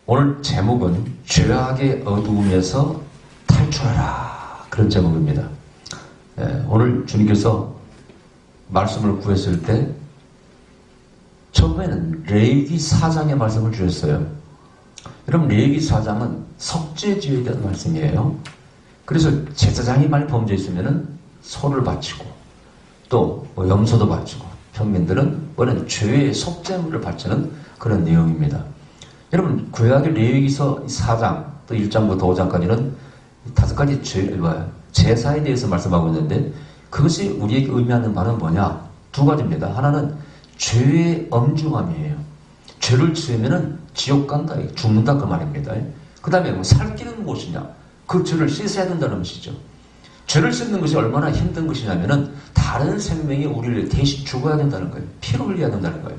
오늘 제목은 죄악의 어두움에서 탈출하라, 그런 제목입니다. 오늘 주님께서 말씀을 구했을 때 처음에는 레위기 4장의 말씀을 주셨어요. 여러분, 레위기 4장은 속죄죄에 대한 말씀이에요. 그래서 제사장이 많이 범죄 있으면은 소를 바치고 또 염소도 바치고 평민들은 원래는 죄의 속죄물을 바치는 그런 내용입니다. 여러분, 구약의 레위기서 4장 또 1장부터 5장까지는 5가지 제사에 대해서 말씀하고 있는데, 그것이 우리에게 의미하는 바는 뭐냐? 2가지입니다. 하나는 죄의 엄중함이에요. 죄를 지으면은 지옥 간다, 죽는다, 그 말입니다. 그 다음에 살기는 무엇이냐? 그 죄를 씻어야 된다는 것이죠. 죄를 씻는 것이 얼마나 힘든 것이냐면은 다른 생명이 우리를 대신 죽어야 된다는 거예요. 피를 흘려야 된다는 거예요.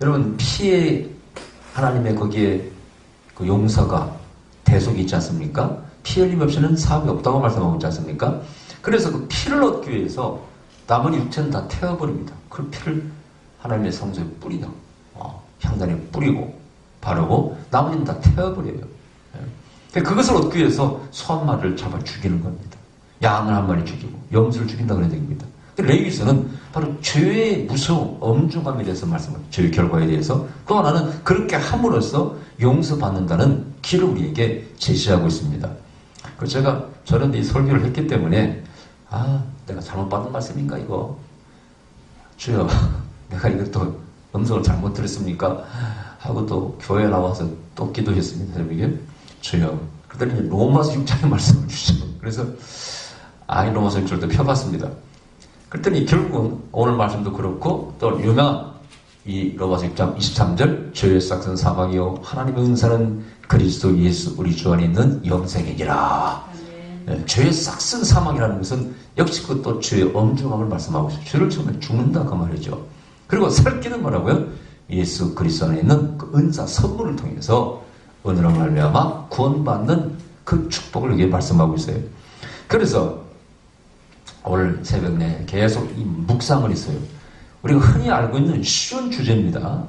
여러분, 피에 하나님의 거기에 그 용서가 대속이 있지 않습니까? 피 흘림 없이는 사업이 없다고 말씀하고 있지 않습니까? 그래서 그 피를 얻기 위해서 남은 육체는 다 태워버립니다. 그 피를 하나님의 성소에 뿌리다. 향단에 뿌리고 바르고 나머지는 다 태워버려요. 그것을 얻기 위해서 소 한 마리를 잡아 죽이는 겁니다. 양을 한 마리 죽이고 염소를 죽인다 그런 얘기입니다. 레위기서는 바로 죄의 무서움, 엄중함에 대해서 말씀합니다. 죄의 결과에 대해서. 또 하나는 그렇게 함으로써 용서받는다는 길을 우리에게 제시하고 있습니다. 그래서 저는 이 설교를 했기 때문에 내가 잘못 받은 말씀인가 이거? 주여, 내가 이것도 음성을 잘못 들었습니까? 하고 또 교회에 나와서 또 기도했습니다. 이게 주여. 그랬더니 로마서 6장의 말씀을 주시죠. 그래서 로마서 6장을 펴봤습니다. 그랬더니 결국은 오늘 말씀도 그렇고 또 유명한 이 로마서 6장 23절, 죄의 싹은 사망이요 하나님의 은사는 그리스도 예수 우리 주 안에 있는 영생이니라. 죄의 싹은 사망이라는 것은 역시 그것도 죄의 엄중함을 말씀하고 있어요. 죄를 지으면 죽는다, 그 말이죠. 그리고 살기는 뭐라고요? 예수 그리스도 안에 있는 그 은사 선물을 통해서 은혜로 말미암아 구원받는 그 축복을 이게 말씀하고 있어요. 그래서 오늘 새벽 내 계속 이 묵상을 했어요. 우리가 흔히 알고 있는 쉬운 주제입니다.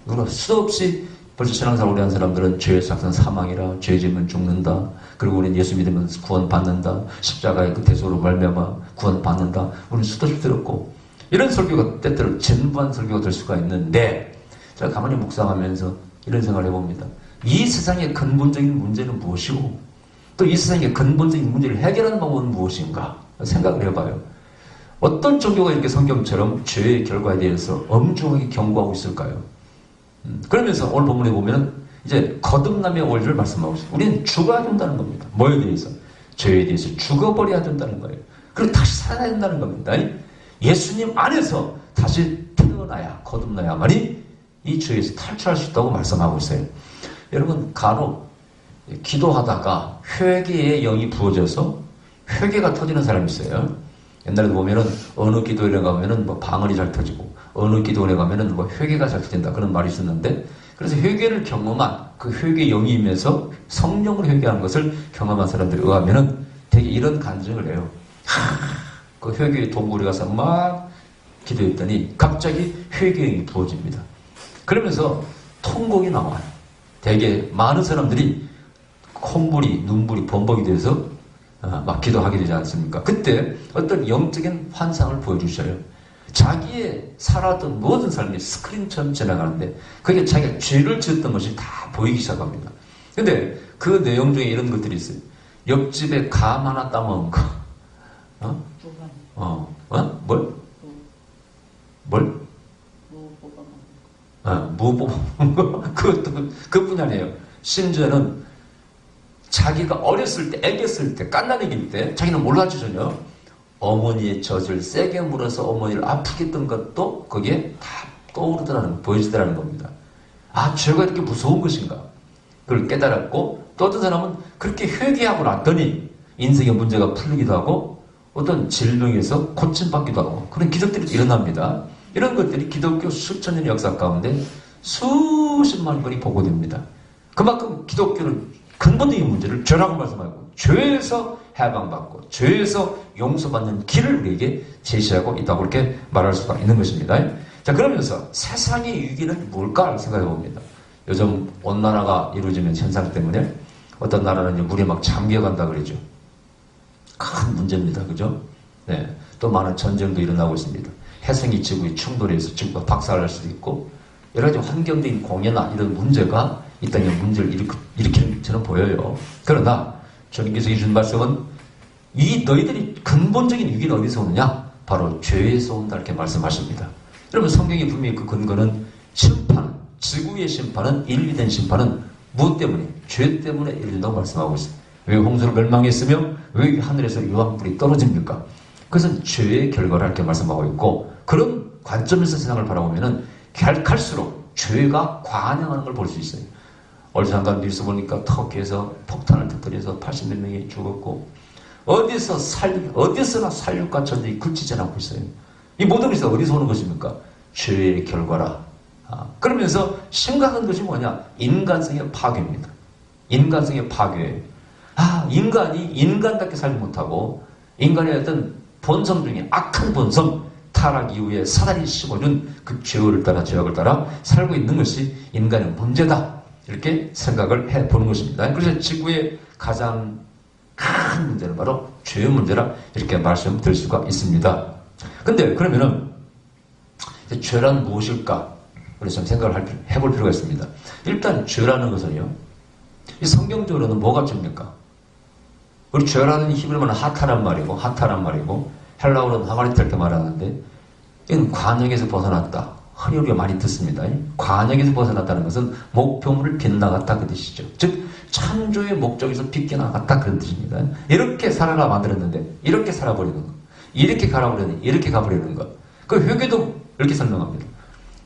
우리가 수도 없이 벌써 신앙생활 오래 한 사람들은 죄의 삭은 사망이라, 죄 지으면 죽는다. 그리고 우리는 예수 믿으면 구원받는다. 십자가의 그 대속으로 말미암아 구원받는다. 우리는 수도 없이 들었고, 이런 설교가 때때로 전부한 설교가 될 수가 있는데, 제가 가만히 묵상하면서 이런 생각을 해봅니다. 이 세상의 근본적인 문제는 무엇이고, 또 이 세상의 근본적인 문제를 해결하는 방법은 무엇인가 생각을 해봐요. 어떤 종교가 이렇게 성경처럼 죄의 결과에 대해서 엄중하게 경고하고 있을까요? 그러면서 오늘 본문에 보면 이제 거듭남의 원리를 말씀하고 있어요. 우리는 죽어야 된다는 겁니다. 뭐에 대해서? 죄에 대해서 죽어버려야 된다는 거예요. 그리고 다시 살아야 된다는 겁니다. 예수님 안에서 다시 태어나야, 거듭나야만이 이 죄에서 탈출할 수 있다고 말씀하고 있어요. 여러분, 간혹 기도하다가 회개의 영이 부어져서 회개가 터지는 사람이 있어요. 옛날에도 보면은 어느 기도원에 가면은 방언이 잘 터지고 어느 기도원에 가면은 회개가 잘 터진다, 그런 말이 있었는데, 그래서 회개를 경험한 그 회개 영이 임해서 성령을 회개하는 것을 경험한 사람들에 의하면은 되게 이런 간증을 해요. 그 회개의 동굴에 가서 막 기도했더니 갑자기 회개의 부어집니다. 그러면서 통곡이 나와요. 되게 많은 사람들이 콧물이, 눈물이 범벅이 돼서 막 기도하게 되지 않습니까? 그때 어떤 영적인 환상을 보여주셔요. 자기의 살았던 모든 삶이 스크린처럼 지나가는데 그게 자기가 죄를 지었던 것이 다 보이기 시작합니다. 근데 그 내용 중에 이런 것들이 있어요. 옆집에 감 하나 따먹은 거. 뭘? 무 뽑아먹은 거. 그것도 그뿐이 아니에요. 심지어는 자기가 어렸을 때, 애겼을 때, 깐난애기일 때, 자기는 몰랐죠, 전혀. 어머니의 젖을 세게 물어서 어머니를 아프게 했던 것도 거기에 다 떠오르더라는, 보여지더라는 겁니다. 죄가 이렇게 무서운 것인가? 그걸 깨달았고, 또 어떤 사람은 그렇게 회개하고 났더니 인생의 문제가 풀리기도 하고, 어떤 질병에서 고침받기도 하고, 그런 기적들이 일어납니다. 이런 것들이 기독교 수천 년의 역사 가운데 수십만 번이 보고됩니다. 그만큼 기독교는 근본적인 문제를 죄라고 말씀하고, 죄에서 해방받고 죄에서 용서받는 길을 우리에게 제시하고 있다고 그렇게 말할 수가 있는 것입니다. 자, 그러면서 세상의 위기는 뭘까 생각해 봅니다. 요즘 온난화가 이루어지는 현상 때문에 어떤 나라는 이제 물이 막 잠겨간다 그러죠. 큰 문제입니다. 그죠? 네. 또 많은 전쟁도 일어나고 있습니다. 해성이 지구에 충돌해서 지구가 박살날 수도 있고, 여러 가지 환경적인 공해나 이런 문제가 이 땅에 문제를 일으키는 것처럼 보여요. 그러나 주님께서 해주신 말씀은 이 너희들이 근본적인 위기는 어디서 오느냐? 바로 죄에서 온다 이렇게 말씀하십니다. 여러분 성경이 분명히 그 근거는 심판, 지구의 심판은 인류된 심판은 무엇 때문에? 죄 때문에 이른다고 말씀하고 있습니다. 왜 홍수로 멸망했으며 왜 하늘에서 유황불이 떨어집니까? 그것은 죄의 결과라 이렇게 말씀하고 있고, 그런 관점에서 세상을 바라보면은 갈수록 죄가 관영하는 걸 볼 수 있어요. 얼마 전에 뉴스 보니까 터키에서 폭탄을 터뜨려서 80몇 명이 죽었고, 어디서나 살육과 전쟁이 그치지 않고 있어요. 이 모든 것이 어디서 오는 것입니까? 죄의 결과라. 그러면서 심각한 것이 뭐냐? 인간성의 파괴입니다. 인간성의 파괴. 인간이 인간답게 살지 못하고, 인간의 어떤 본성 중에 악한 본성, 타락 이후에 사단이 심어준 그 죄를 따라, 죄악을 따라 살고 있는 것이 인간의 문제다. 이렇게 생각을 해보는 것입니다. 그래서 지구의 가장 큰 문제는 바로 죄의 문제라 이렇게 말씀드릴 수가 있습니다. 근데 그러면은 죄란 무엇일까? 우리 좀 생각을 해볼 필요가 있습니다. 일단 죄라는 것은요, 이 성경적으로는 뭐가 죄입니까? 우리 죄라는 히브리어는 하타란 말이고 헬라어로는 하마리타 이렇게 말하는데, 이건 관역에서 벗어났다. 우리가 많이 듣습니다. 관역에서 벗어났다는 것은 목표물을 빗나갔다 그 뜻이죠. 즉 창조의 목적에서 빗겨나갔다 그런 뜻입니다. 이렇게 살아가 만들었는데 이렇게 살아버리는 것, 이렇게 가라버리는, 이렇게 가버리는 것. 그 회계도 이렇게 설명합니다.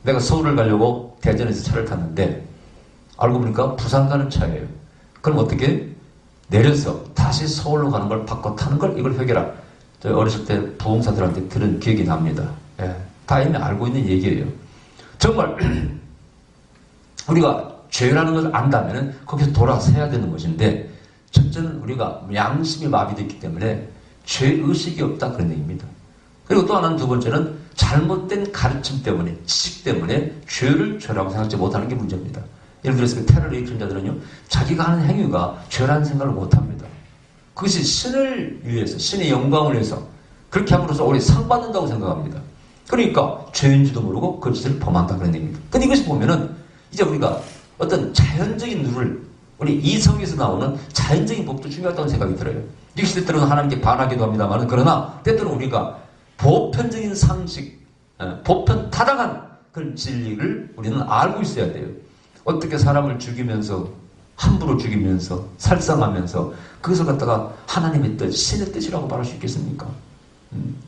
내가 서울을 가려고 대전에서 차를 탔는데 알고 보니까 부산 가는 차예요. 그럼 어떻게? 내려서 다시 서울로 가는 걸 바꿔 타는 걸, 이걸 회계라. 저 어렸을 때 부흥사들한테 들은 기억이 납니다. 예, 다 이미 알고 있는 얘기예요. 정말 우리가 죄라는 것을 안다면 거기서 돌아서야 되는 것인데, 첫째는 우리가 양심이 마비됐기 때문에 죄의식이 없다 그런 얘기입니다. 그리고 또 하나는, 두 번째는 잘못된 가르침 때문에, 지식 때문에 죄를 죄라고 생각하지 못하는 게 문제입니다. 예를 들어서 그 테러를 일으킨 자들은요, 자기가 하는 행위가 죄라는 생각을 못합니다. 그것이 신을 위해서, 신의 영광을 위해서 그렇게 함으로써 우리 상 받는다고 생각합니다. 그러니까 죄인지도 모르고 그 짓을 범한다 그런 얘기입니다. 근데 이것이 보면은 이제 우리가 어떤 자연적인 룰을, 우리 이성에서 나오는 자연적인 법도 중요하다고 생각이 들어요. 이것이 때로는 하나님께 반하기도 합니다만, 그러나 때때로 우리가 보편적인 상식, 보편 타당한 그런 진리를 우리는 알고 있어야 돼요. 어떻게 사람을 죽이면서, 함부로 죽이면서, 살상하면서 그것을 갖다가 하나님의 뜻, 신의 뜻이라고 말할 수 있겠습니까?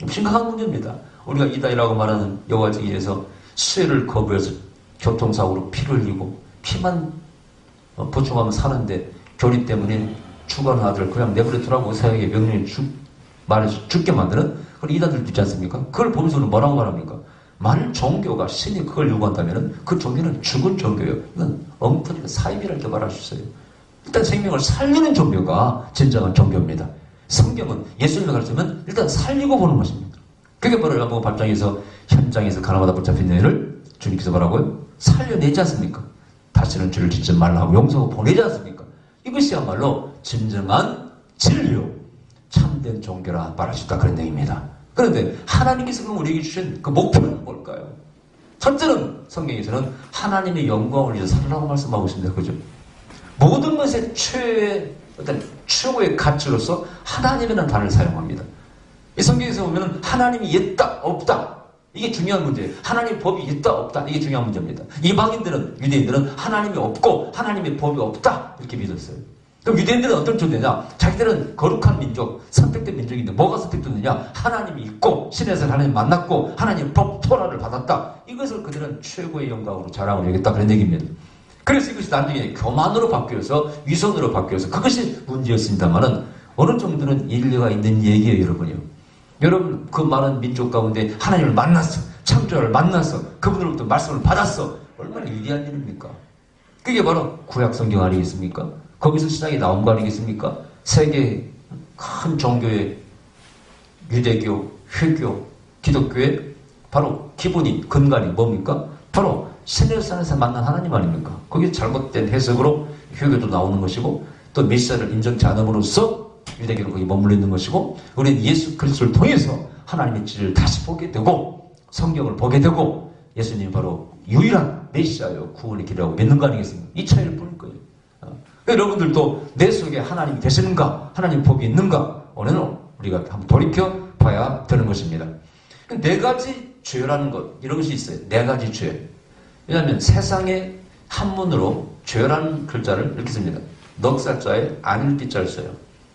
심각한 문제입니다. 우리가 이다이라고 말하는 여호와에서 수혜를 거부해서 교통사고로 피를 흘리고 피만 보충하면 사는데, 교리 때문에 죽어가는 아들 그냥 내버려두라고 사역의 명령에 말해서 죽게 만드는 그런 이단들도 있지 않습니까? 그걸 보면서 우리는 뭐라고 말합니까? 만일 종교가, 신이 그걸 요구한다면 그 종교는 죽은 종교예요. 이건 엉터리가 사입이라 이렇게 말할 수 있어요. 일단 생명을 살리는 종교가 진정한 종교입니다. 성경은 예수님의 가르침은 일단 살리고 보는 것입니다. 그게 바로 요한복음 8장에서 현장에서 가나마다 붙잡힌 여인을 주님께서 뭐라고요? 살려내지 않습니까? 다시는 죄를 짓지 말라고 용서하고 보내지 않습니까? 이것이야말로 진정한 진리요, 참된 종교라 말할 수 있다 그런 얘기입니다. 그런데 하나님께서 그럼 우리에게 주신 그 목표는 뭘까요? 첫째는 성경에서는 하나님의 영광을 위해서 살라고 말씀하고 있습니다. 그죠? 모든 것의 최고의 가치로서 하나님이라는 단어를 사용합니다. 이 성경에서 보면 하나님이 있다 없다, 이게 중요한 문제예요. 하나님의 법이 있다 없다, 이게 중요한 문제입니다. 이방인들은, 유대인들은 하나님이 없고 하나님의 법이 없다 이렇게 믿었어요. 그럼 유대인들은 어떤 존재냐? 자기들은 거룩한 민족, 선택된 민족인데 뭐가 선택됐느냐? 하나님이 있고 신에서 하나님 만났고 하나님 법 토라를 받았다. 이것을 그들은 최고의 영광으로 자랑을 여겼다 그런 얘기입니다. 그래서 이것이 나중에 교만으로 바뀌어서 위선으로 바뀌어서 그것이 문제였습니다만은 어느 정도는 일리가 있는 얘기예요, 여러분이요. 여러분 그 많은 민족 가운데 하나님을 만났어, 창조자를 만났어, 그분으로부터 말씀을 받았어. 얼마나 위대한 일입니까? 그게 바로 구약 성경 아니겠습니까? 거기서 시작이 나온 거 아니겠습니까? 세계 큰 종교의 유대교, 회교, 기독교의 바로 기본이, 근간이 뭡니까? 바로 시내산에서 만난 하나님 아닙니까? 거기 잘못된 해석으로 회개도 나오는 것이고 또 메시아를 인정치 않음으로써 유대교는 거기 머물러 있는 것이고 우리는 예수 그리스도를 통해서 하나님의 진리를 다시 보게 되고 성경을 보게 되고 예수님이 바로 유일한 메시아요 구원의 길이라고 믿는 거 아니겠습니까? 이 차이를 보는 거예요. 여러분들도 내 속에 하나님이 되시는가? 하나님 법이 있는가? 오늘은 우리가 한번 돌이켜 봐야 되는 것입니다. 네 가지 죄라는 것 이런 것이 있어요. 네 가지 죄. 왜냐하면 세상에 한문으로 죄라는 글자를 이렇게 씁니다. 넉살자에 안일비자를 써요.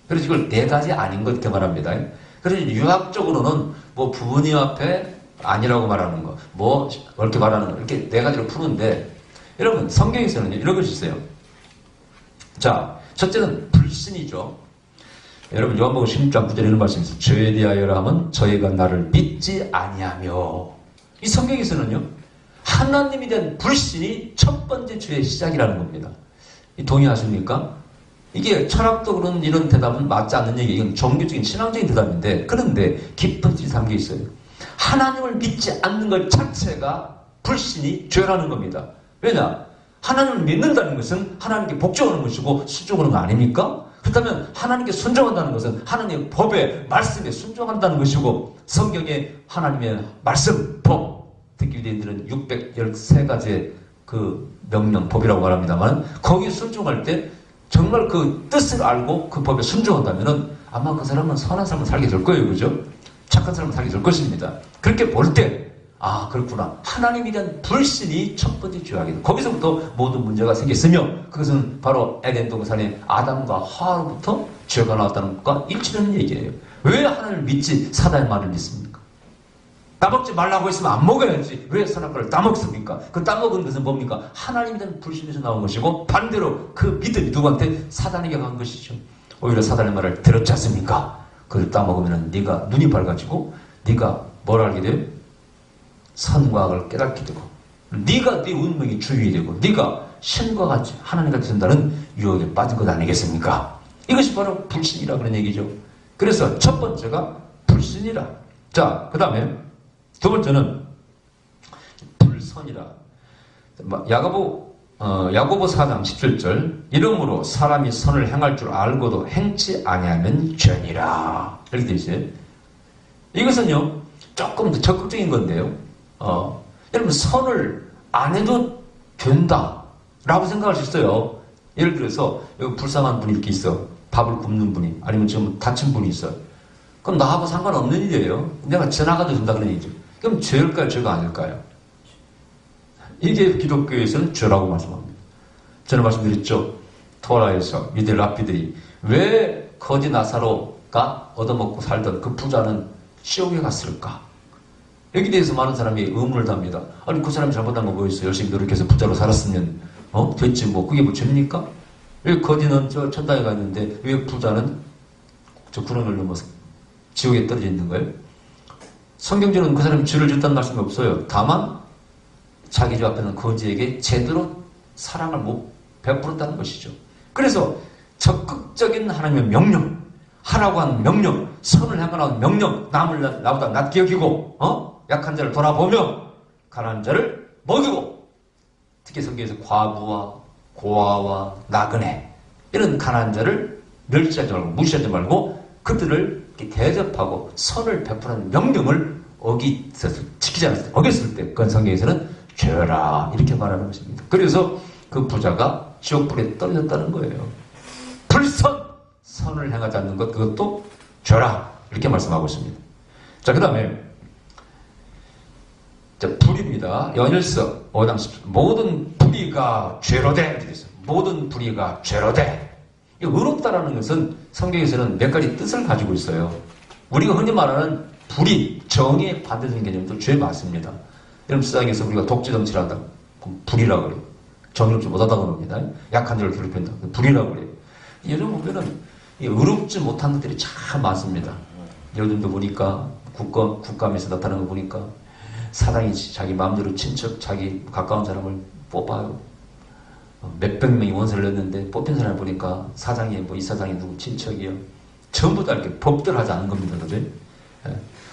그래서 이걸 네 가지 아닌 것 이렇게 말합니다. 그래서 유학적으로는 뭐 부모님 앞에 아니라고 말하는 거, 뭐 이렇게 말하는 거 이렇게 네 가지로 푸는데 여러분 성경에서는 이런 것이 있어요. 자, 첫째는 불신이죠. 여러분 요한복음 16장 9절에 이런 말씀이 있어요. 저에 대하여라 하면 저희가 나를 믿지 아니하며. 이 성경에서는요 하나님에 대한 불신이 첫 번째 죄의 시작이라는 겁니다. 동의하십니까? 이게 철학적으로는 이런 대답은 맞지 않는 얘기, 이건 종교적인 신앙적인 대답인데 그런데 깊은 뜻이 담겨 있어요. 하나님을 믿지 않는 것 자체가 불신이 죄라는 겁니다. 왜냐? 하나님을 믿는다는 것은 하나님께 복종하는 것이고 순종하는 거 아닙니까? 그렇다면 하나님께 순종한다는 것은 하나님의 법에 말씀에 순종한다는 것이고 성경에 하나님의 말씀, 법 특히 유대인들은 613가지의 그 명령, 법이라고 말합니다만 거기에 순종할 때 정말 그 뜻을 알고 그 법에 순종한다면은 아마 그 사람은 선한 삶을 살게 될 거예요. 그죠? 착한 삶을 살게 될 것입니다. 그렇게 볼 때, 아, 그렇구나. 하나님에 대한 불신이 첫 번째 죄악이다. 거기서부터 모든 문제가 생겼으며 그것은 바로 에덴 동산의 아담과 하와로부터 죄가 나왔다는 것과 일치되는 얘기예요. 왜 하나님을 믿지 사단의 말을 믿습니까? 따먹지 말라고 했으면 안 먹어야지. 왜 선악과를 따먹습니까? 그 따먹은 것은 뭡니까? 하나님에 대한 불신에서 나온 것이고 반대로 그 믿음이 누구한테? 사단에게 간 것이죠. 오히려 사단의 말을 들었지 않습니까? 그걸 따먹으면 네가 눈이 밝아지고 네가 뭘 알게 돼요? 선과 악을 깨닫게 되고 네가 네 운명이 주인이 되고 네가 신과 같이 하나님과 된다는 유혹에 빠진 것 아니겠습니까? 이것이 바로 불신이라 그런 얘기죠. 그래서 첫 번째가 불신이라. 자, 그 다음에 두 번째는 불선이라. 야고보 4장 17절 이러므로 사람이 선을 행할 줄 알고도 행치 아니하면 죄니라. 이렇게 되어 있어요. 이것은요 조금 더 적극적인 건데요. 여러분 선을 안 해도 된다 라고 생각할 수 있어요. 예를 들어서 여기 불쌍한 분이 이렇게 있어. 밥을 굽는 분이 아니면 지금 다친 분이 있어요. 그럼 나하고 상관없는 일이에요. 내가 지나가도 된다 그런 얘기죠. 그럼 죄일까요? 죄가 아닐까요? 이게 기독교에서는 죄라고 말씀합니다. 저는 말씀드렸죠. 토라에서 유대 랍비들이 왜 거지 나사로가 얻어먹고 살던 그 부자는 지옥에 갔을까? 여기 대해서 많은 사람이 의문을 답니다. 아니 그 사람이 잘못한 건 뭐 있어요? 열심히 노력해서 부자로 살았으면 됐지 뭐. 그게 뭐 죄입니까? 왜 거지는 저 천당에 가 있는데 왜 부자는 저 구렁을 넘어서 지옥에 떨어져 있는 거예요? 성경적으로는 그 사람이 죄를 짓다는 말씀이 없어요. 다만 자기 집 앞에는 거지에게 제대로 사랑을 못 베풀었다는 것이죠. 그래서 적극적인 하나님의 명령, 하라고 한 명령, 선을 행하라는 명령, 남을 나보다 낫게 여기고 약한 자를 돌아보며 가난한 자를 먹이고 특히 성경에서 과부와 고아와 나그네 이런 가난한 자를 멸시하지 말고 무시하지 말고 그들을 대접하고 선을 베푸는 명령을 지키지 않았을 때, 어겼을 때 그건 성경에서는 죄라 이렇게 말하는 것입니다. 그래서 그 부자가 지옥불에 떨어졌다는 거예요. 불선, 선을 행하지 않는 것 그것도 죄라 이렇게 말씀하고 있습니다. 자, 그 다음에 불의입니다. 연일서 5장 10절 모든 불의가 죄로되 이렇게 있어요. 모든 불의가 죄로되. 의롭다라는 것은 성경에서는 몇 가지 뜻을 가지고 있어요. 우리가 흔히 말하는 불의, 정의에 반대되는 개념도 죄 맞습니다. 여러분 세상에서 우리가 독재정치를 한다. 그럼 불의라고 그래요. 정의롭지 못하다고 합니다. 약한 자를 괴롭힌다. 불의라고 그래요. 여러분 보면은 의롭지 못한 것들이 참 많습니다. 요즘도 보니까 국감에서 나타나는 거 보니까 사장이 자기 마음대로 친척, 자기 가까운 사람을 뽑아요. 몇백 명이 원서를 냈는데 뽑힌 사람을 보니까 사장이 이 사장이 누구 친척이요. 전부 다 이렇게 법대로 하지 않은 겁니다. 그죠?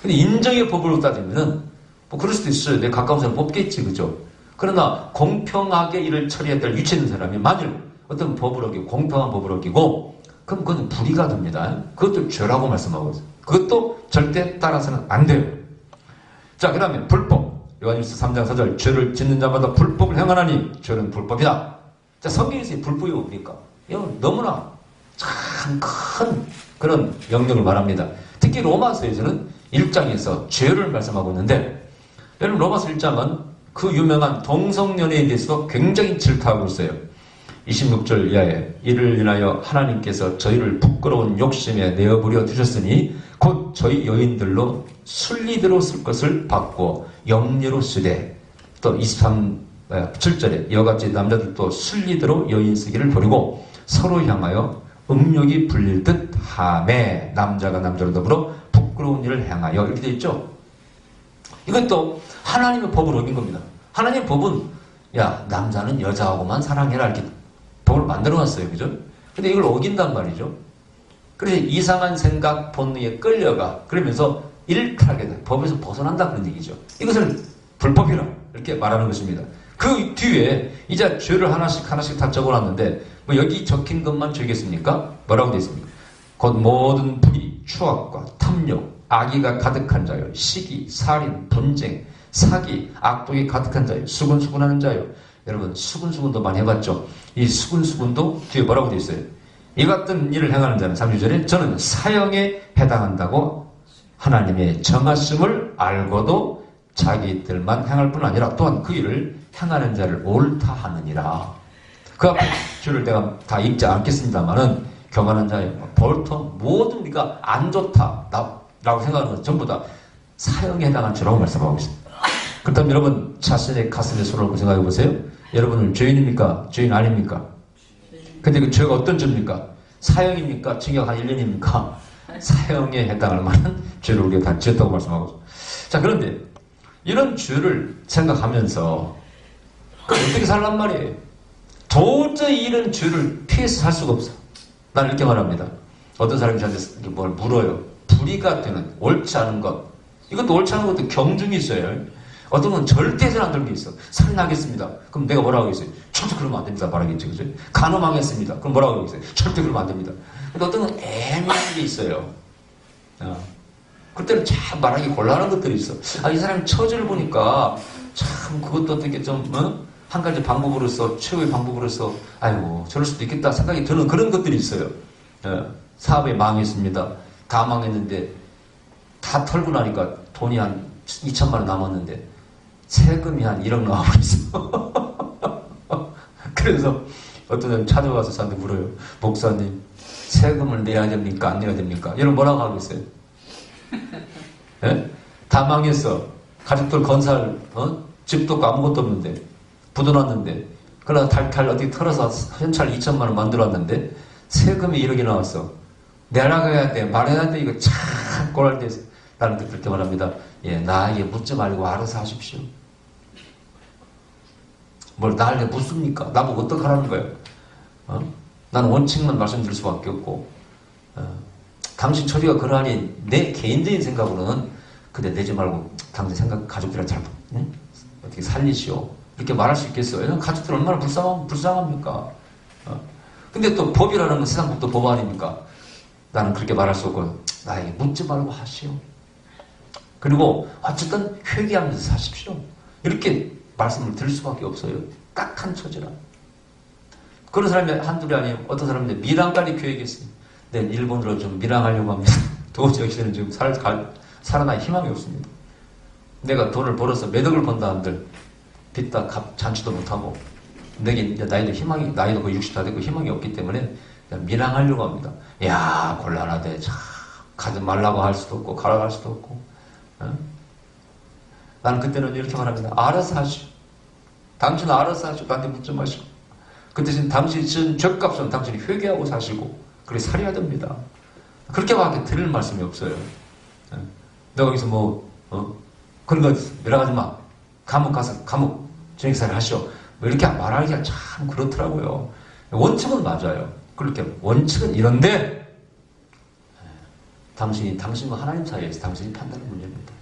근데 인정의 법으로 따지면은 뭐 그럴 수도 있어요. 내 가까운 사람 뽑겠지. 그죠? 그러나 공평하게 일을 처리해야 될 위치에 있는 사람이 만일 어떤 법을 어기고 공평한 법을 어기고 그럼 그건 불의가 됩니다. 그것도 죄라고 말씀하고 있어요. 그것도 절대 따라서는 안 돼요. 자, 그 다음에 불법. 요한일서 3장 4절 죄를 짓는 자마다 불법을 행하나니 죄는 불법이다. 자, 성경에서 불법이 뭡니까? 이건 너무나 참 큰 그런 영역을 말합니다. 특히 로마서에서는 1장에서 죄를 말씀하고 있는데 여러분 로마서 1장은 그 유명한 동성연애에 대해서 굉장히 질타하고 있어요. 26절 이하에 이를 인하여 하나님께서 저희를 부끄러운 욕심에 내어버려 두셨으니 곧 저희 여인들로 순리대로 쓸 것을 받고 영리로 쓰되 또 7절에 이와 같이 남자들도 순리대로 여인 쓰기를 버리고 서로 향하여 음욕이 불릴 듯 하매 남자가 남자로 더불어 부끄러운 일을 행하여 이렇게 되어 있죠. 이것도 하나님의 법을 어긴 겁니다. 하나님의 법은 야 남자는 여자하고만 사랑해라 이렇게 법을 만들어놨어요. 그죠? 근데 이걸 어긴단 말이죠. 그래서 이상한 생각 본능에 끌려가 그러면서 일탈하게 돼. 법에서 벗어난다 그런 얘기죠. 이것을 불법이라 이렇게 말하는 것입니다. 그 뒤에 이제 죄를 하나씩 다 적어놨는데 뭐 여기 적힌 것만 죄겠습니까? 뭐라고 되어 있습니까? 곧 모든 불의, 추악과 탐욕, 악의가 가득한 자요, 시기, 살인, 분쟁, 사기, 악독이 가득한 자요, 수근수근하는 자요. 여러분 수근수근도 많이 해봤죠? 이 수근수근도 뒤에 뭐라고 되어 있어요? 이 같은 일을 행하는 자는 3주절에 저는 사형에 해당한다고 하나님의 정하심을 알고도 자기들만 행할 뿐 아니라 또한 그 일을 행하는 자를 옳다 하느니라. 그 앞에 줄을 내가 다 읽지 않겠습니다만은 교만한 자의 벌터 모든 우리가 안 좋다 라고 생각하는 것 전부 다 사형에 해당한 죄라고 말씀하고 있습니다. 그렇다면 여러분 자신의 가슴에 손을 얹고 생각해 보세요. 여러분은 죄인입니까? 죄인 아닙니까? 근데 그 죄가 어떤 죄입니까? 사형입니까? 징역 한 1년입니까? 사형에 해당할 만한 죄를 우리가 다 지었다고 말씀하고 있습니다. 자, 그런데 이런 죄를 생각하면서 어떻게 살란 말이에요? 도저히 이런 죄를 피해서 살 수가 없어. 난 이렇게 말합니다. 어떤 사람이 저한테 뭘 물어요. 불의가 되는 옳지 않은 것. 이것도 옳지 않은 것도 경중이 있어요. 어떤 건 절대 해서는 안 되는 게 있어. 살인하겠습니다. 그럼 내가 뭐라고 하겠어요? 절대 그러면 안 됩니다. 말하겠지. 그죠? 간음하겠습니다. 그럼 뭐라고 하겠어요? 절대 그러면 안 됩니다. 근데 어떤 건 애매한 게 있어요. 그때는 참 말하기 곤란한 것들이 있어. 아, 이 사람이 처지를 보니까 참 그것도 어떻게 좀, 한 가지 방법으로서, 최후의 방법으로서, 아이고, 저럴 수도 있겠다 생각이 드는 그런 것들이 있어요. 사업에 망했습니다. 다 망했는데, 다 털고 나니까 돈이 한 2천만 원 남았는데, 세금이 한 1억 나와버렸어. 그래서 어떤 사람이 찾아와서 저한테 물어요. 목사님, 세금을 내야 됩니까? 안 내야 됩니까? 여러분 뭐라고 하겠어요? 네? 다 망했어. 가족들 건설, 집도 없고 아무것도 없는데, 부도났는데, 그러나 달달 어떻게 털어서 현찰 2천만 원 만들었는데, 세금이 1억이 나왔어. 내라가야 돼. 말해야 돼. 이거 참 꼴할 때 나는 그렇게 말합니다. 예, 나에게 묻지 말고 알아서 하십시오. 뭘 나에게 묻습니까? 나보고 어떡하라는 거예요? 나는 원칙만 말씀드릴 수밖에 없고, 당신 처지가 그러하니 내 개인적인 생각으로는 그래 내지 말고 당신 생각 가족들이랑 잘 어떻게 살리시오. 이렇게 말할 수 있겠어요. 왜냐면 가족들 얼마나 불쌍합니까? 근데 또 법이라는 건 세상 법도 법 아닙니까? 나는 그렇게 말할 수 없고 나에게 묻지 말고 하시오. 그리고 어쨌든 회개하면서 사십시오. 이렇게 말씀을 드릴 수밖에 없어요. 딱한 처지라. 그런 사람이 한둘이 아니에요. 어떤 사람인데 밀항까지 교육이 있어요. 네, 일본으로 좀 밀항하려고 합니다. 도저히 저는 지금 살아날 희망이 없습니다. 내가 돈을 벌어서 몇 억을 번다 한들 빚다 잔치도 못하고 내게 이제 나이도 거의 60다 되고 희망이 없기 때문에 밀항하려고 합니다. 야, 곤란하대. 참 가지 말라고 할 수도 없고 가라고 할 수도 없고. 나는 그때는 이렇게 말합니다. 알아서 하시오. 당신은 알아서 하시오. 나한테 묻지 마시고. 그 대신 당신이 지은 죄값은 당신이 회개하고 사시고 그래 살아야 됩니다. 그렇게밖에 드릴 말씀이 없어요. 내가 거기서 그런 거 밀어가지 마. 감옥 가서 감옥 정액살이 하시오. 뭐 이렇게 말하기가 참 그렇더라고요. 원칙은 맞아요. 그렇게 원칙은 이런데 당신과 하나님 사이에서 당신이 판단하는 문제입니다.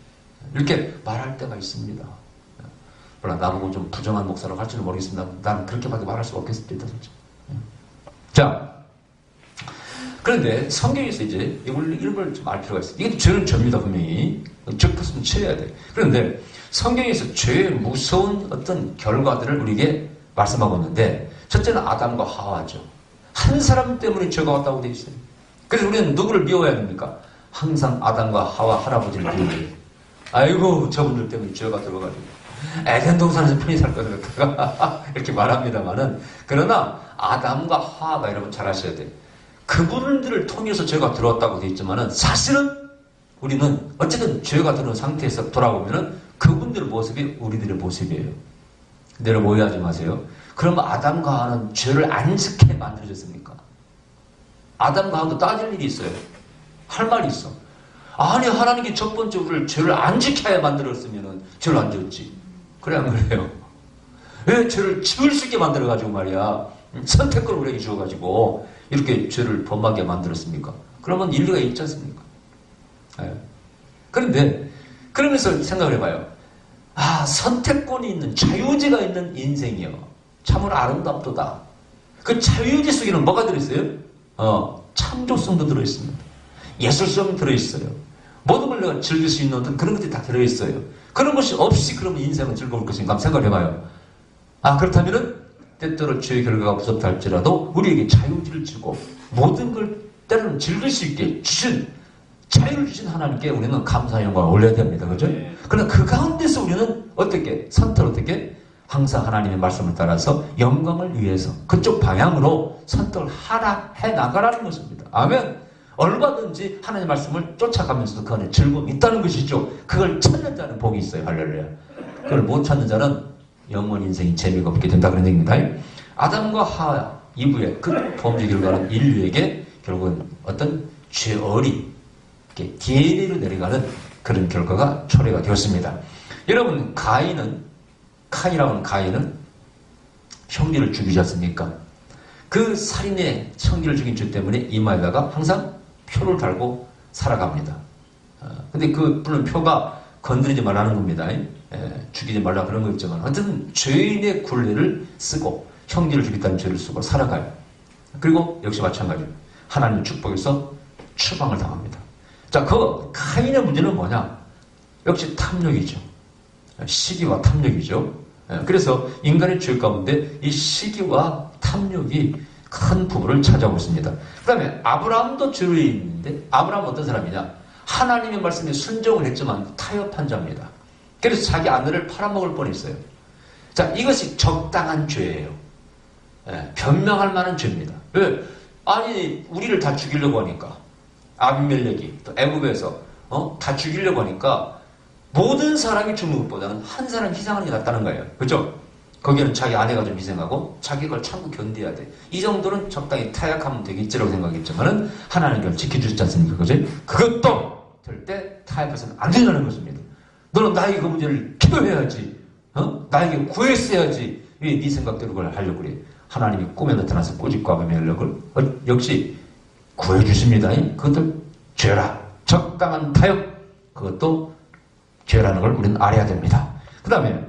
이렇게 말할 때가 있습니다. 몰라, 나보고 좀 부정한 목사라고 할지는 모르겠습니다. 나는 그렇게밖에 말할 수가 없겠습니다. 자, 그런데 성경에서 이제 이걸 일부러 좀 알 필요가 있어요. 이게 죄는 죄입니다, 분명히. 적었으면 치해야 돼. 그런데 성경에서 죄의 무서운 어떤 결과들을 우리에게 말씀하고 있는데, 첫째는 아담과 하와죠. 한 사람 때문에 죄가 왔다고 되어 있어요. 그래서 우리는 누구를 미워해야 됩니까? 항상 아담과 하와 할아버지를 미워해요. 아이고, 저분들 때문에 죄가 들어가지고 에덴 동산에서 편히 살 것을 갖다가 이렇게 말합니다만은, 그러나 아담과 하와가 여러분 잘 아셔야 돼요. 그분들을 통해서 죄가 들어왔다고 되어 있지만은, 사실은 우리는 어쨌든 죄가 들어온 상태에서 돌아보면은 그분들의 모습이 우리들의 모습이에요. 근데 여러분 오해하지 마세요. 그러면 아담과 하와는 죄를 안 짓게 만들어졌습니까? 아담과 하와도 따질 일이 있어요. 할 말이 있어. 아니, 하나님께 첫 번째 우리를 죄를 안 지켜야 만들었으면은 죄를 안 지었지. 그래, 안 그래요? 왜 죄를 지을 수 있게 만들어가지고 말이야. 선택권을 우리에게 주어가지고 이렇게 죄를 범하게 만들었습니까? 그러면 일리가 있지 않습니까? 네. 그런데, 그러면서 생각을 해봐요. 아, 선택권이 있는, 자유지가 있는 인생이요. 참으로 아름답도다. 그 자유지 속에는 뭐가 들어있어요? 창조성도 들어있습니다. 예술성이 들어있어요. 모든 걸 내가 즐길 수 있는 어떤 그런 것들이 다 들어있어요. 그런 것이 없이 그러면 인생은 즐거울 것인가 한번 생각을 해봐요. 아, 그렇다면은 때때로 죄의 결과가 무섭다 할지라도 우리에게 자유지를 주고 모든 걸 때로는 즐길 수 있게 주신, 자유를 주신 하나님께 우리는 감사의 영광을 올려야 됩니다. 그죠? 그러나 그 가운데서 우리는 어떻게, 선택을 어떻게? 항상 하나님의 말씀을 따라서 영광을 위해서 그쪽 방향으로 선택을 해 나가라는 것입니다. 아멘. 얼마든지 하나님의 말씀을 쫓아가면서도 그 안에 즐거움이 있다는 것이죠. 그걸 찾는 자는 복이 있어요. 할렐루야. 그걸 못 찾는 자는 영원 인생이 재미가 없게 된다 그런 얘기입니다. 아담과 하와 이후에 그 범죄 결과는 인류에게 결국은 어떤 죄어리, DNA로 내려가는 그런 결과가 초래가 되었습니다. 여러분, 카인이라고 하는 가인은 형제를 죽이지 않습니까? 그 살인의 형제를 죽인 죄 때문에 이마에다가 항상 표를 달고 살아갑니다. 근데 물론 표가 건드리지 말라는 겁니다. 죽이지 말라 그런 거 있지만, 어쨌든 죄인의 굴레를 쓰고 형제를 죽였다는 죄를 쓰고 살아가요. 그리고 역시 마찬가지로 하나님의 축복에서 추방을 당합니다. 자, 카인의 문제는 뭐냐? 역시 탐욕이죠. 시기와 탐욕이죠. 그래서 인간의 죄 가운데 이 시기와 탐욕이 큰 부분을 차지하고 있습니다. 그 다음에 아브라함도 죄에 있는데, 아브라함은 어떤 사람이냐? 하나님의 말씀에 순종을 했지만 타협한 자입니다. 그래서 자기 아내를 팔아먹을 뻔했어요. 자, 이것이 적당한 죄예요. 변명할 만한 죄입니다. 왜? 아니, 우리를 다 죽이려고 하니까, 아비멜렉이 또 애굽에서 다 죽이려고 하니까 모든 사람이 죽는 것보다는 한 사람 희생하는 게 낫다는 거예요. 그렇죠? 거기에는 자기 아내가 좀 희생하고 자기 걸 참고 견뎌야 돼. 이 정도는 적당히 타협하면 되겠지라고 생각했지만은 하나님 그걸 지켜주셨지 않습니까? 그죠? 그것도 절대 타협해서는 안 된다는 것입니다. 너는 나에게 그 문제를 기도해야지. 나에게 구했어야지. 왜 네 생각대로 그걸 하려고 그래? 하나님이 꿈에 나타나서 꼬집고 아비멜렉을 역시 구해주십니다. 그것도 죄라. 적당한 타협. 그것도 죄라는 걸 우리는 알아야 됩니다. 그 다음에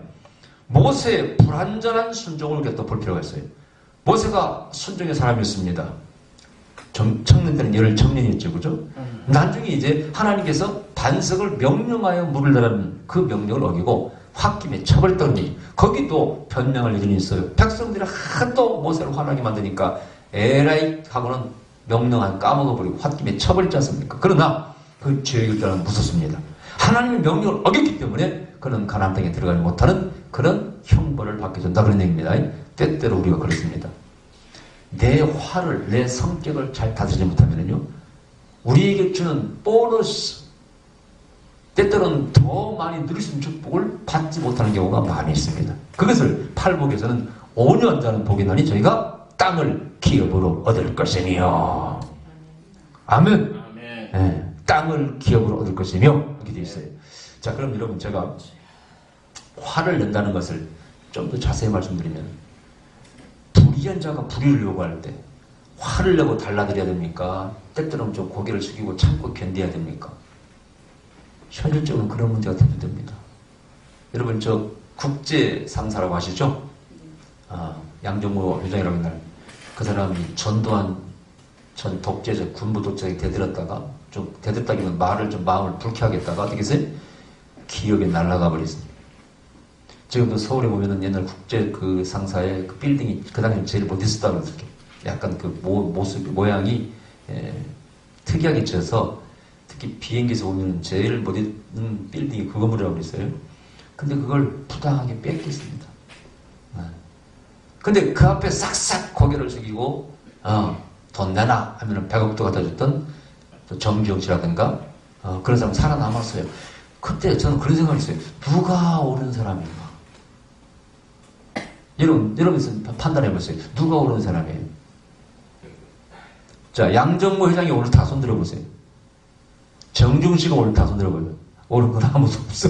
모세의 불완전한 순종을 우리가 또 볼 필요가 있어요. 모세가 순종의 사람이었습니다. 청년 때는 열흘 청년이었죠. 그죠? 나중에 이제 하나님께서 반석을 명령하여 물을 내라는 그 명령을 어기고 홧김에 쳐버렸더니 거기도 변명할 일이 있어요. 백성들이 하도 모세를 화나게 만드니까 에라이 하고는 명령 까먹어버리고 홧김에 쳐버렸지 않습니까? 그러나 그 죄의 결과는 무섭습니다. 하나님의 명령을 어겼기 때문에 그는 가나안 땅에 들어가지 못하는 그런 형벌을 받게 된다 그런 얘기입니다. 때때로 우리가 그렇습니다. 내 화를, 내 성격을 잘 다스리지 못하면요, 우리에게 주는 보너스, 때때로는 더 많이 누릴 수 있는 축복을 받지 못하는 경우가 많이 있습니다. 그것을 팔복에서는 5년 자는 복이 나니 저희가 땅을 기업으로 얻을 것이며, 아멘. 네, 땅을 기업으로 얻을 것이며 이렇게 되어 있어요. 자, 그럼 여러분, 제가 화를 낸다는 것을 좀 더 자세히 말씀드리면, 불의한 자가 불의를 요구할 때 화를 내고 달라드려야 됩니까? 때때로는 좀 고개를 숙이고 참고 견뎌야 됩니까? 현실적으로 그런 문제가 대두됩니다. 여러분, 국제상사라고 아시죠? 양정모 회장이라고 옛날 그 사람이 전두환 전 독재자 군부 독재자에 대들었다가 좀 대들었다기는 말을 좀 마음을 불쾌하게 했다가 어떻게 했어요? 기억에 날아가 버렸습니다. 지금도 서울에 보면은 옛날 국제 그 상사의 그 빌딩이 그 당시에 제일 멋있었다고 그랬어요. 약간 그 모습 모양이 특이하게 져서 특히 비행기에서 보면 제일 멋있는 빌딩이 그 건물이라고 그랬어요. 근데 그걸 부당하게 뺏겼습니다. 근데 그 앞에 싹싹 고개를 숙이고 돈 내놔 하면은 100억도 갖다 줬던 정기영 씨라든가 그런 사람 살아남았어요. 그때 저는 그런 생각을 했어요. 누가 옳은 사람인가? 여러분 판단해보세요. 누가 옳은 사람이에요? 자, 양정모 회장이 오늘 다 손들어보세요. 정중씨가 오늘 다 손들어보세요. 옳은 건 아무도 없어.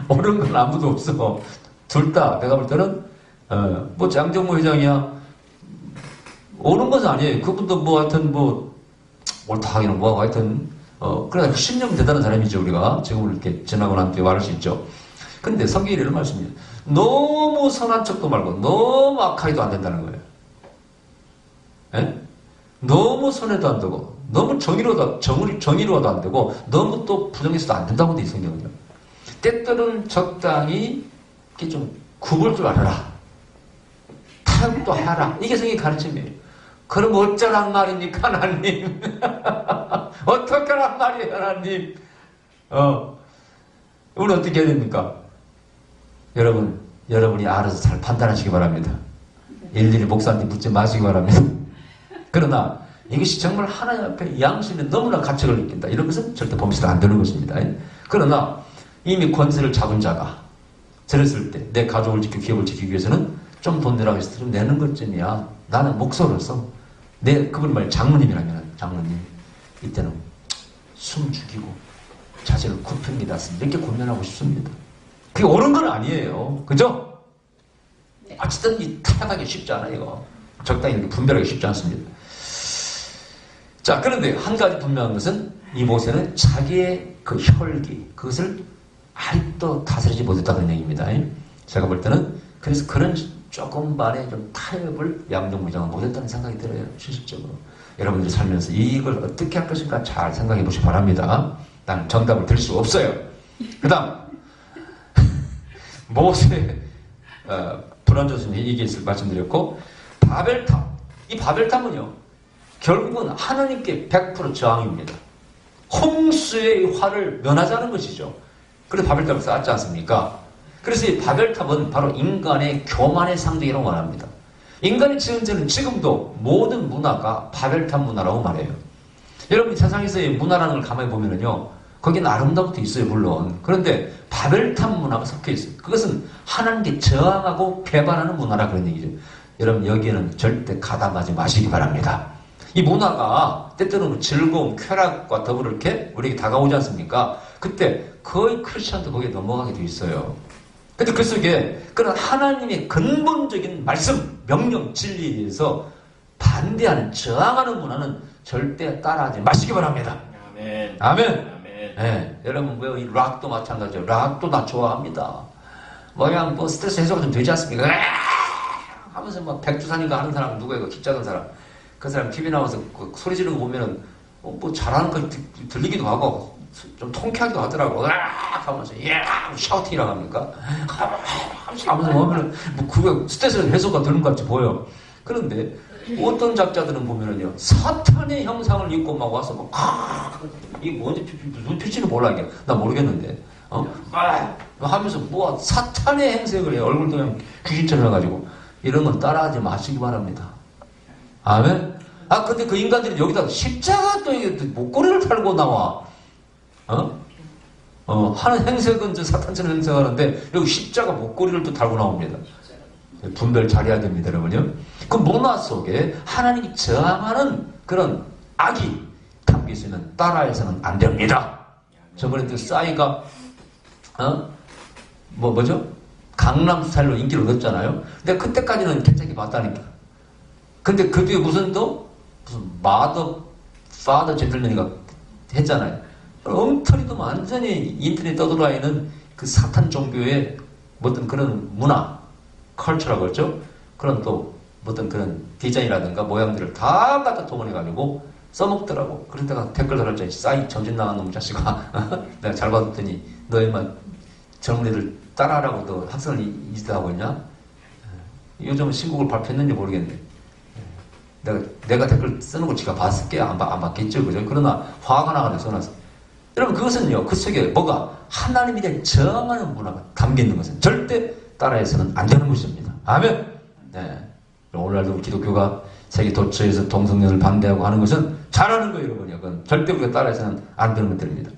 옳은 건 아무도 없어. 둘 다 내가 볼 때는 뭐 양정모 회장이야 옳은 것은 아니에요. 그분도 뭐 하여튼 뭐 옳다 하기는 뭐하고 하여튼 그러나 신령 대단한 사람이죠. 우리가 지금 이렇게 지나고 난 뒤에 말할 수 있죠. 근데 성경이 이런 말씀이에요. 너무 선한 척도 말고 너무 악하게도 안 된다는 거예요. 에? 너무 선해도 안 되고 너무 정의로워도 안 되고 너무 또 부정해서도 안 된다고 돼 있어요. 성경은요. 때때로는 적당히 이렇게 좀 굽을 줄 알아라. 타협도 하라. 이게 성경의 가르침이에요. 그럼 어쩌란 말입니까, 하나님? 어떡하란 말이에요, 하나님? 우리 어떻게 해야 됩니까? 여러분이 알아서 잘 판단하시기 바랍니다. 일일이 목사한테 묻지 마시기 바랍니다. 그러나 이것이 정말 하나님 앞에 양심에 너무나 가책을 느낀다. 이런 것은 절대 범죄가 안 되는 것입니다. 그러나 이미 권세를 잡은 자가 저랬을 때 내 가족을 지키고 기업을 지키기 위해서는 좀 돈 내라고 해서 좀 내는 것쯤이야. 나는 목소로서 그분 말 장로님이라면 장로님 이때는 숨 죽이고 자신을 굽힙니다. 이렇게 고민하고 싶습니다. 그게 옳은 건 아니에요. 그죠? 네. 어쨌든 타협하기 쉽지 않아요. 이거. 적당히 이렇게 분별하기 쉽지 않습니다. 자, 그런데 한 가지 분명한 것은 이 모세는 자기의 그 혈기 그것을 아직도 다스리지 못했다는 얘기입니다. 제가 볼 때는 그래서 그런 조금만의 좀 타협을 양정모 회장은 못했다는 생각이 들어요. 실질적으로. 여러분들이 살면서 이걸 어떻게 할 것인가 잘 생각해 보시기 바랍니다. 나는 정답을 드릴 수 없어요. 그 다음 모세 불안조선이 얘기했을 말씀드렸고 바벨탑. 이 바벨탑은요 결국은 하나님께 100% 저항입니다. 홍수의 화를 면하자는 것이죠. 그래서 바벨탑을 쌓았지 않습니까? 그래서 이 바벨탑은 바로 인간의 교만의 상징이라고 말합니다. 인간이 지은 죄는 지금도 모든 문화가 바벨탑 문화라고 말해요. 여러분 세상에서의 문화라는 걸 가만히 보면은요 거기는 아름다운 것도 있어요 물론. 그런데 바벨탑 문화가 섞여 있어요. 그것은 하나님께 저항하고 배반하는 문화라 그런 얘기죠. 여러분 여기에는 절대 가담하지 마시기 바랍니다. 이 문화가 때때로는 즐거움, 쾌락과 더불어 이렇게 우리에게 다가오지 않습니까? 그때 거의 크리스천도 거기에 넘어가게 돼 있어요. 근데 그 속에 그런 하나님의 근본적인 말씀, 명령, 진리에 대해서 반대하는, 저항하는 문화는 절대 따라하지 마시기 바랍니다. 아멘. 아멘. 아멘. 네, 여러분 뭐 이 락도 마찬가지죠. 락도 나 좋아합니다. 그냥 뭐 스트레스 해소가 좀 되지 않습니까? 하면서 막 백두산인가 하는 사람 누구예요? 키 작은 사람. 그 사람 TV 나와서 그 소리 지르는 거 보면은 뭐 잘하는 거 들리기도 하고 좀 통쾌하기도 하더라고. 하면서 샤우팅이라고 합니까? 하면서 보면은 뭐 그거 스트레스 해소가 되는 것 같이 보여. 그런데 어떤 작자들은 보면은요 사탄의 형상을 입고 막 와서 막 이게 뭔지 무슨 뜻인지 몰라 이게 나 모르겠는데 하면서 뭐 사탄의 행색을 해. 얼굴도 그냥 귀신처럼 해가지고 이런 건 따라하지 마시기 바랍니다. 아멘. 근데 그 인간들이 여기다 십자가 또 목걸이를 달고 나와. 하는 행색은 사탄처럼 행색하는데 여기 십자가 목걸이를 또 달고 나옵니다. 분별 잘해야 됩니다, 여러분요. 그 문화 속에 하나님이 저항하는 그런 악이 담겨 있으면 따라해서는 안 됩니다. 저번에 또 싸이가 뭐죠? 강남 스타일로 인기를 얻었잖아요. 근데 그때까지는 괜찮게 봤다니까. 근데 그 뒤에 무슨 파더 젠틀맨이가 했잖아요. 엉터리도 완전히 인터넷 떠돌아있는 그 사탄 종교의 어떤 그런 문화, 컬처라고 했죠? 그런 또 어떤 그런 디자인이라든가 모양들을 다 갖다 동원해가지고 써먹더라고. 그러다가 댓글 달았잖아. 싸이 정신 나간 놈 자식아. 내가 잘 받았더니 너희만 젊은 애들 따라하라고 또 학생을 이지하고 있냐? 요즘은 신곡을 발표했는지 모르겠네. 내가 댓글 쓰는 걸 지가 봤을게. 안 봤겠죠. 그죠? 그러나 화가 나가지고 써놨어. 여러분, 그것은요, 그 속에 뭐가 하나님에 대한 정하는 문화가 담겨 있는 것은 절대 따라해서는 안 되는 것입니다. 아멘! 네. 오늘날도 기독교가 세계 도처에서 동성연을 반대하고 하는 것은 잘하는 거예요, 여러분요. 그건 절대 우리가 따라해서는 안 되는 것들입니다.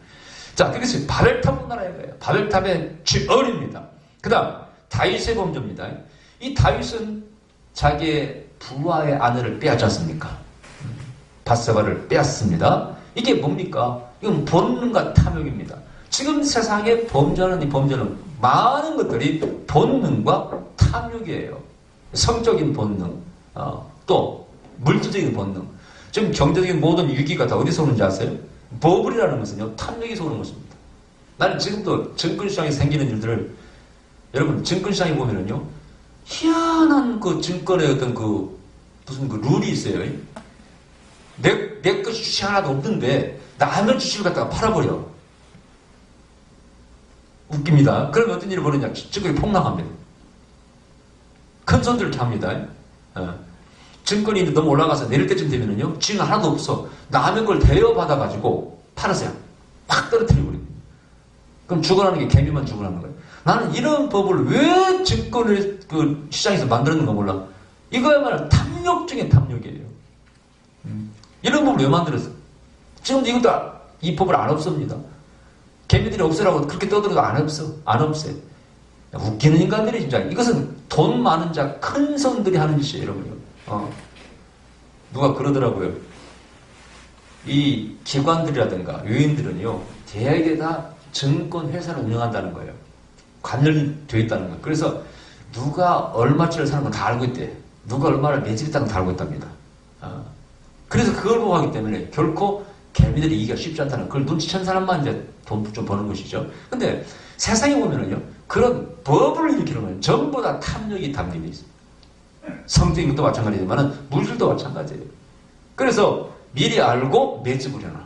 자, 그것이 바벨탑 문화라는 거예요. 바벨탑의 죄업입니다. 그 다음, 다윗의 범죄입니다. 이 다윗은 자기의 부하의 아내를 빼앗지 않습니까? 바세바를 빼앗습니다. 이게 뭡니까? 이건 본능과 탐욕입니다. 지금 세상에 범죄하는 이 범죄는 많은 것들이 본능과 탐욕이에요. 성적인 본능, 또 물질적인 본능. 지금 경제적인 모든 위기가 다 어디서 오는지 아세요? 버블이라는 것은요, 탐욕에서 오는 것입니다. 나는 지금도 증권시장에 생기는 일들을, 여러분, 증권시장에 보면은요, 희한한 그 증권의 어떤 무슨 룰이 있어요. 내 것 주식 하나도 없는데, 남의 주식을 갖다가 팔아버려. 웃깁니다. 그러면 어떤 일이 벌어지냐? 증권이 폭락합니다. 큰 손들을 이렇게 합니다. 증권이 너무 올라가서 내릴 때쯤 되면은요, 주식 하나도 없어. 남의 걸 대여받아가지고 팔으세요. 확 떨어뜨려버립니다. 그럼 죽어나는 게 개미만 죽어나는 거예요. 나는 이런 법을 왜 증권을 그 시장에서 만들었는가 몰라. 이거야말로 탐욕 중에 탐욕이에요. 이런 법을 왜 만들었어? 지금도 이것도 이 법을 안 없습니다. 개미들이 없애라고 그렇게 떠들어도 안 없애. 웃기는 인간들이 진짜. 이것은 돈 많은 자, 큰 손들이 하는 짓이에요, 여러분요. 누가 그러더라고요. 이 기관들이라든가 요인들은요, 대개 다 증권 회사를 운영한다는 거예요. 관련되어 있다는 거예요. 그래서 누가 얼마짜리를 사는 건 다 알고 있대. 누가 얼마를 매집했다는 건 다 알고 있답니다. 그래서 그걸 보고 하기 때문에 결코 개미들이 이기가 쉽지 않다는, 그걸 눈치챈 사람만 이제 돈 좀 버는 것이죠. 근데 세상에 보면은요, 그런 법을 일으키는 건 전부 다 탐욕이 담기고 있습니다. 성적인 것도 마찬가지지만 물질도 마찬가지예요. 그래서 미리 알고 매집을 해놔.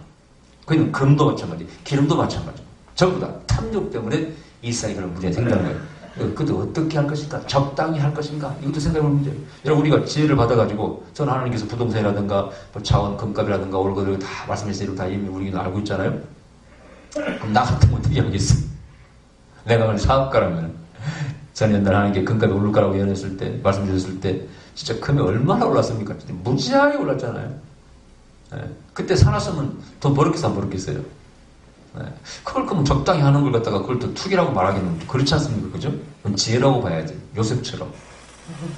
그건 금도 마찬가지, 기름도 마찬가지. 전부 다 탐욕 때문에 이 세상에 그런 문제가 생긴다는 거예요. 그것도 어떻게 할 것인가? 적당히 할 것인가? 이것도 생각해볼 문제예요. 여러분, 우리가 지혜를 받아가지고, 저는 하나님께서 부동산이라든가, 자원, 금값이라든가, 월급을 다 말씀하시는 다 이미 우리는 알고 있잖아요? 그럼 나 같으면 어떻게 하겠어? 내가 만약 사업가라면, 저는 옛날에 하나님께 금값이 오를 거라고 예언했을 때, 말씀 주셨을 때, 진짜 금이 얼마나 올랐습니까? 진짜 무지하게 올랐잖아요. 네. 그때 살았으면 돈 벌었겠어, 안 벌었겠어요? 네. 그걸 그러면 적당히 하는 걸 갖다가 그걸 또 투기라고 말하기는 그렇지 않습니까? 그죠? 그건 지혜라고 봐야지. 요셉처럼.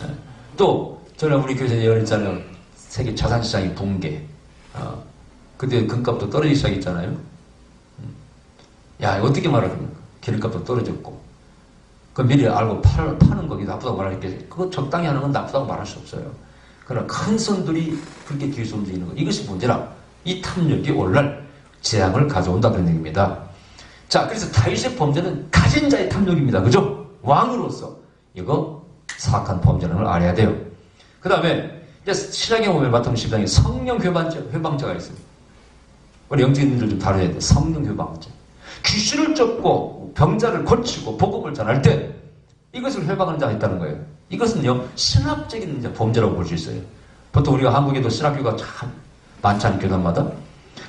네. 또, 저는 우리 교회에서 예언했잖아요. 세계 자산시장이 붕괴. 그때 금값도 떨어지기 시작했잖아요. 야, 어떻게 말하겠습니까? 기름값도 떨어졌고. 그 미리 알고 파는 거기 나쁘다고 말하니까 그거 적당히 하는 건 나쁘다고 말할 수 없어요. 그러나 큰 손들이 그렇게 뒤에서 움직이는 거. 이것이 문제라. 이 탐욕이 오늘날 재앙을 가져온다 그런 얘기입니다. 자, 그래서 다윗의 범죄는 가진 자의 탐욕입니다. 그죠? 왕으로서 이거 사악한 범죄라는 걸 알아야 돼요. 그 다음에 이제 신약에 보면 마태복음 10장에 성령 회방자가 있습니다. 우리 영적인 일을 좀 다뤄야 돼. 성령 회방자. 귀신을 쫓고 병자를 고치고 복음을 전할 때 이것을 회방하는 자가 있다는 거예요. 이것은요, 신학적인 이제 범죄라고 볼 수 있어요. 보통 우리가 한국에도 신학교가 참 많지 않은 교단마다.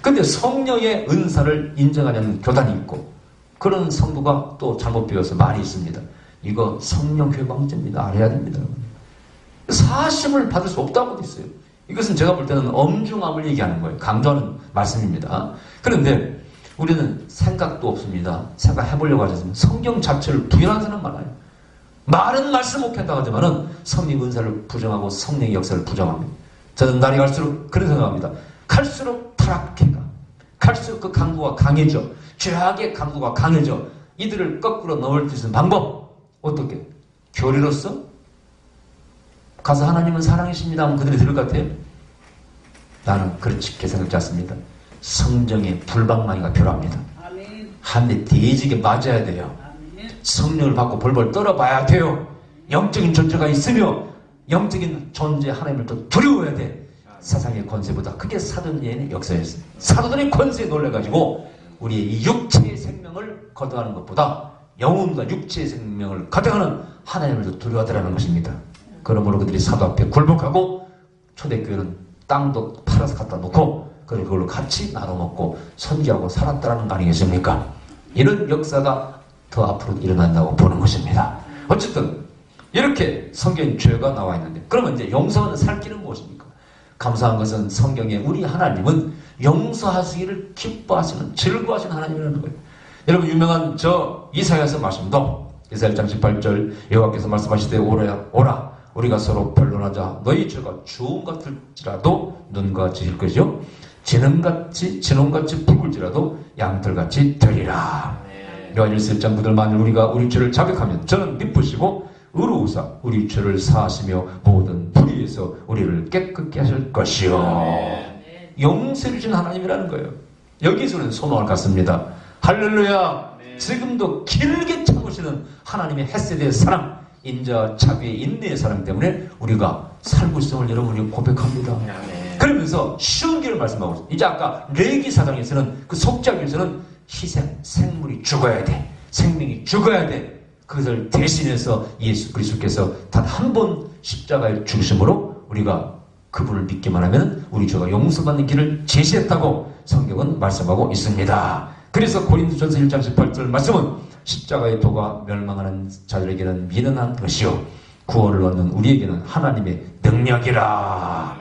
근데 성령의 은사를 인정하지 않는 교단이 있고, 그런 성도가 또 잘못 배워서 많이 있습니다. 이거 성령 회방죄입니다. 알아야 됩니다. 사심을 받을 수 없다고 돼 있어요. 이것은 제가 볼 때는 엄중함을 얘기하는 거예요. 강조하는 말씀입니다. 그런데 우리는 생각도 없습니다. 생각해보려고 하지만 성경 자체를 부인하는 사람 많아요. 말은 말씀 못한다고 하지만은 성령 은사를 부정하고 성령의 역사를 부정합니다. 저는 날이 갈수록 그런 생각합니다. 갈수록 타락해가, 갈수록 그 강도가 강해져, 죄악의 강도가 강해져. 이들을 거꾸로 넘을 수 있는 방법 어떻게? 교리로서 가서 하나님은 사랑이십니다 하면 그들이 들을 것 같아요? 나는 그렇게 생각지 않습니다. 성정의 불방망이가 필요합니다. 한 대 대지게 맞아야 돼요. 성령을 받고 벌벌 떨어봐야 돼요. 영적인 존재가 있으며 영적인 존재 하나님을 또 두려워해야 돼. 세상의 권세보다 그게 사도들의 역사였어요. 사도들의 권세에 놀래가지고 우리의 이 육체의 생명을 거둬가는 것보다 영혼과 육체의 생명을 거둬가는 하나님을 더 두려워하더라는 것입니다. 그러므로 그들이 사도 앞에 굴복하고 초대교회는 땅도 팔아서 갖다 놓고 그걸로 같이 나눠 먹고 선교하고 살았다는 거 아니겠습니까? 이런 역사가 더 앞으로 일어난다고 보는 것입니다. 어쨌든 이렇게 성경에 죄가 나와 있는데 그러면 이제 용서하는 살 길은 무엇입니까? 감사한 것은 성경에 우리 하나님은 용서하시기를 기뻐하시는 즐거워하시는 하나님이라는 거예요. 여러분 유명한 저 이사야서 말씀도 이사야 1장 18절 여호와께서 말씀하시되 오라 우리가 서로 변론하자. 너희 죄가 주홍 같을지라도 눈과 지질 것이요 진홍같이 붉을지라도 양털같이 되리라. 요한일서 1장 9절 만일 우리가 우리 죄를 자백하면 저는 미쁘시고 의로우사 우리 죄를 사하시며 모든 불의에서 우리를 깨끗게 하실 것이요. 용서를 주신 하나님이라는 거예요. 여기서는 소망을 갖습니다. 할렐루야. 지금도 길게 참으시는 하나님의 헤세드의 사랑, 인자, 자비의 인내의 사랑 때문에 우리가 살고 있음을 여러분이 고백합니다. 그러면서 쉬운 길을 말씀하고 있어요. 이제 아까 레위기 사장에서는 그 속죄하기에서는 희생, 생물이 죽어야 돼. 생명이 죽어야 돼. 그것을 대신해서 예수 그리스도께서 단 한 번 십자가에 죽으심으로 우리가 그분을 믿기만 하면 우리 죄가 용서받는 길을 제시했다고 성경은 말씀하고 있습니다. 그래서 고린도전서 1장 18절 말씀은 십자가의 도가 멸망하는 자들에게는 미련한 것이요 구원을 얻는 우리에게는 하나님의 능력이라.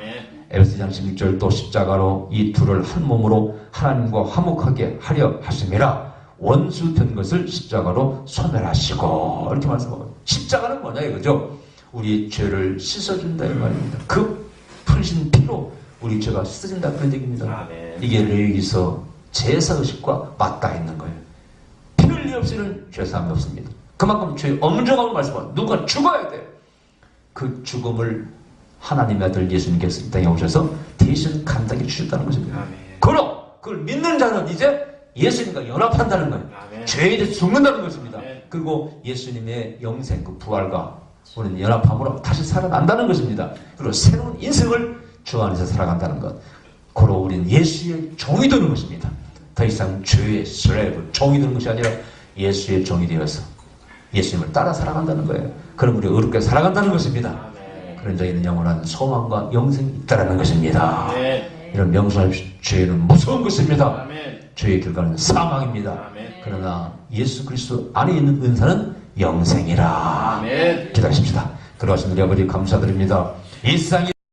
에베소서 16절 또 십자가로 이 둘을 한 몸으로 하나님과 화목하게 하려 하심이라. 원수 된 것을 십자가로 소멸하시고 이렇게 말씀하고 십자가는 뭐냐 이거죠. 우리의 죄를 씻어준다 이 말입니다. 그 풀신 피로 우리 죄가 씻어진다 그런 얘기입니다. 이게 레위기서 제사의식과 맞닿아 있는 거예요. 피 흘림 없이는 죄사함이 없습니다. 그만큼 죄의 엄정함을 말씀하고 누가 죽어야 돼. 그 죽음을 하나님의 아들 예수님께서 이 땅에 오셔서 대신 감당해 주셨다는 것입니다. 그럼 그걸 믿는 자는 이제 예수님과 연합한다는 거예요. 죄에 대해 죽는다는 것입니다. 그리고 예수님의 영생, 그 부활과 우리는 연합함으로 다시 살아난다는 것입니다. 그리고 새로운 인생을 주 안에서 살아간다는 것. 고로 우리는 예수의 종이 되는 것입니다. 더 이상 죄의 슬레이브, 종이 되는 것이 아니라 예수의 종이 되어서 예수님을 따라 살아간다는 거예요. 그럼 우리가 의롭게 살아간다는 것입니다. 그런 저희는 영원한 소망과 영생이 있다는 것입니다. 이런 명수할 죄는 무서운 것입니다. 죄의 결과는 사망입니다. 그러나 예수 그리스도 안에 있는 은사는 영생이라. 기도하십시다. 들어가신 우리 아버지 감사드립니다. 이 세상이